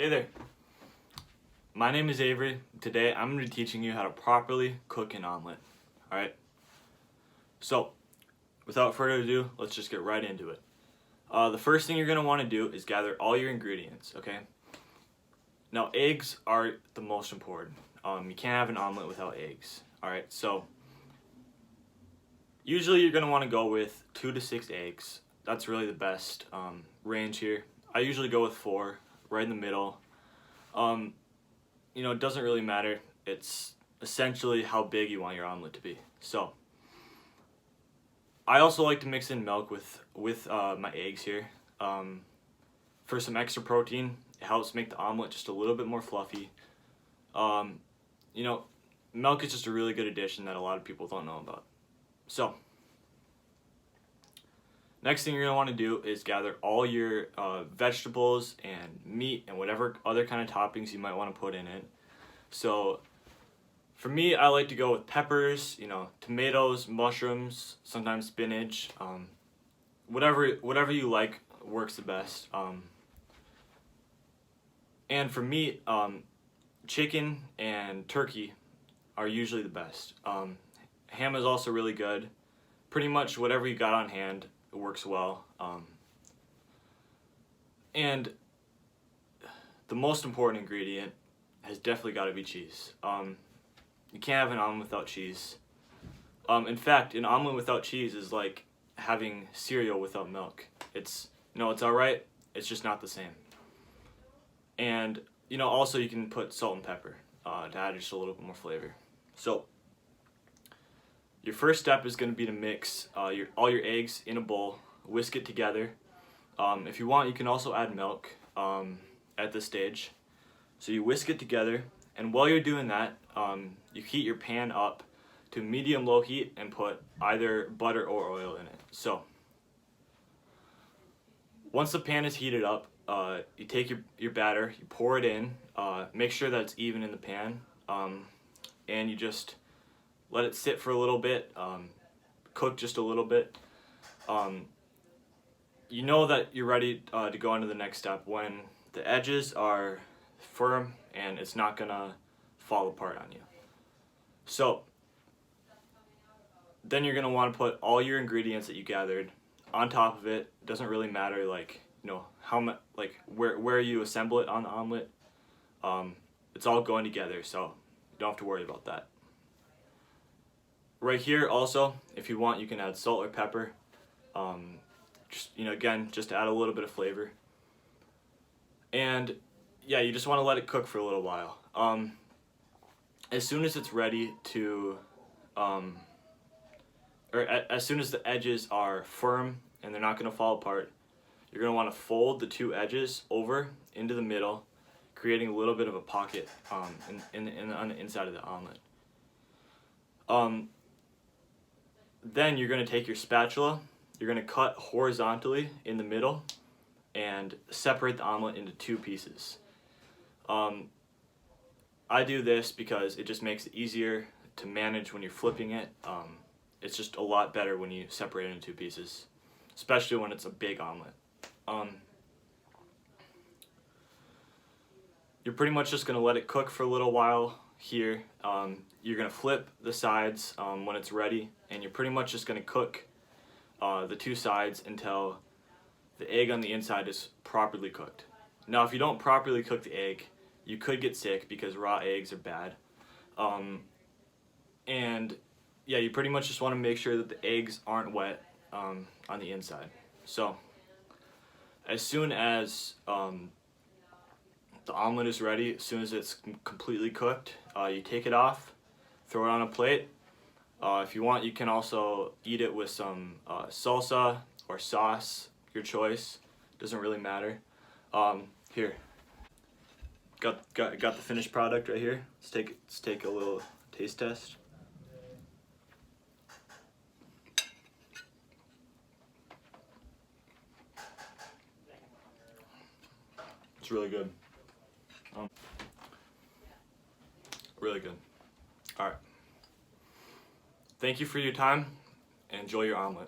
Hey there, my name is Avery. Today I'm going to be teaching you how to properly cook an omelet. Alright, so without further ado, let's just get right into it. The first thing you're going to want to do is gather all your ingredients, okay? Now eggs are the most important. You can't have an omelet without eggs. Alright, so usually you're going to want to go with 2 to 6 eggs. That's really the best range here. I usually go with 4, right in the middle. It doesn't really matter. It's essentially how big you want your omelet to be. So I also like to mix in milk with my eggs here. For some extra protein, it helps make the omelet just a little bit more fluffy. Milk is just a really good addition that a lot of people don't know about. So next thing you're going to want to do is gather all your vegetables and meat and whatever other kind of toppings you might want to put in it. So for me, I like to go with peppers, tomatoes, mushrooms, sometimes spinach, whatever you like works the best. And for meat, chicken and turkey are usually the best. Ham is also really good. Pretty much whatever you got on hand, it works well. And the most important ingredient has definitely got to be cheese. You can't have an omelet without cheese. In fact, an omelet without cheese is like having cereal without milk. It's alright, it's just not the same. And also you can put salt and pepper to add just a little bit more flavor. So your first step is going to be to mix all your eggs in a bowl, whisk it together. If you want, you can also add milk at this stage. So you whisk it together, and while you're doing that, you heat your pan up to medium-low heat and put either butter or oil in it. So once the pan is heated up, you take your batter, you pour it in, make sure that it's even in the pan, and you just let it sit for a little bit, cook just a little bit. You know that you're ready to go on to the next step when the edges are firm and it's not gonna fall apart on you. So then you're gonna want to put all your ingredients that you gathered on top of it. It doesn't really matter how much, where you assemble it on the omelet. It's all going together, so you don't have to worry about that. Right here also, if you want, you can add salt or pepper. Just to add a little bit of flavor. And yeah, you just want to let it cook for a little while. As soon as it's ready to, as soon as the edges are firm and they're not going to fall apart, you're going to want to fold the 2 edges over into the middle, creating a little bit of a pocket on the inside of the omelet. Then you're going to take your spatula, you're going to cut horizontally in the middle and separate the omelet into 2 pieces. I do this because it just makes it easier to manage when you're flipping it. It's just a lot better when you separate it into 2 pieces, especially when it's a big omelet. You're pretty much just going to let it cook for a little while here. You're going to flip the sides when it's ready, and you're pretty much just going to cook the 2 sides until the egg on the inside is properly cooked. Now, if you don't properly cook the egg, you could get sick because raw eggs are bad. And yeah, you pretty much just want to make sure that the eggs aren't wet on the inside. So as soon as the omelet is ready, as soon as it's completely cooked, you take it off, throw it on a plate. If you want, you can also eat it with some salsa or sauce, your choice. Doesn't really matter. Here, got the finished product right here. Let's take a little taste test. It's really good. Really good. All right. Thank you for your time, and enjoy your omelet.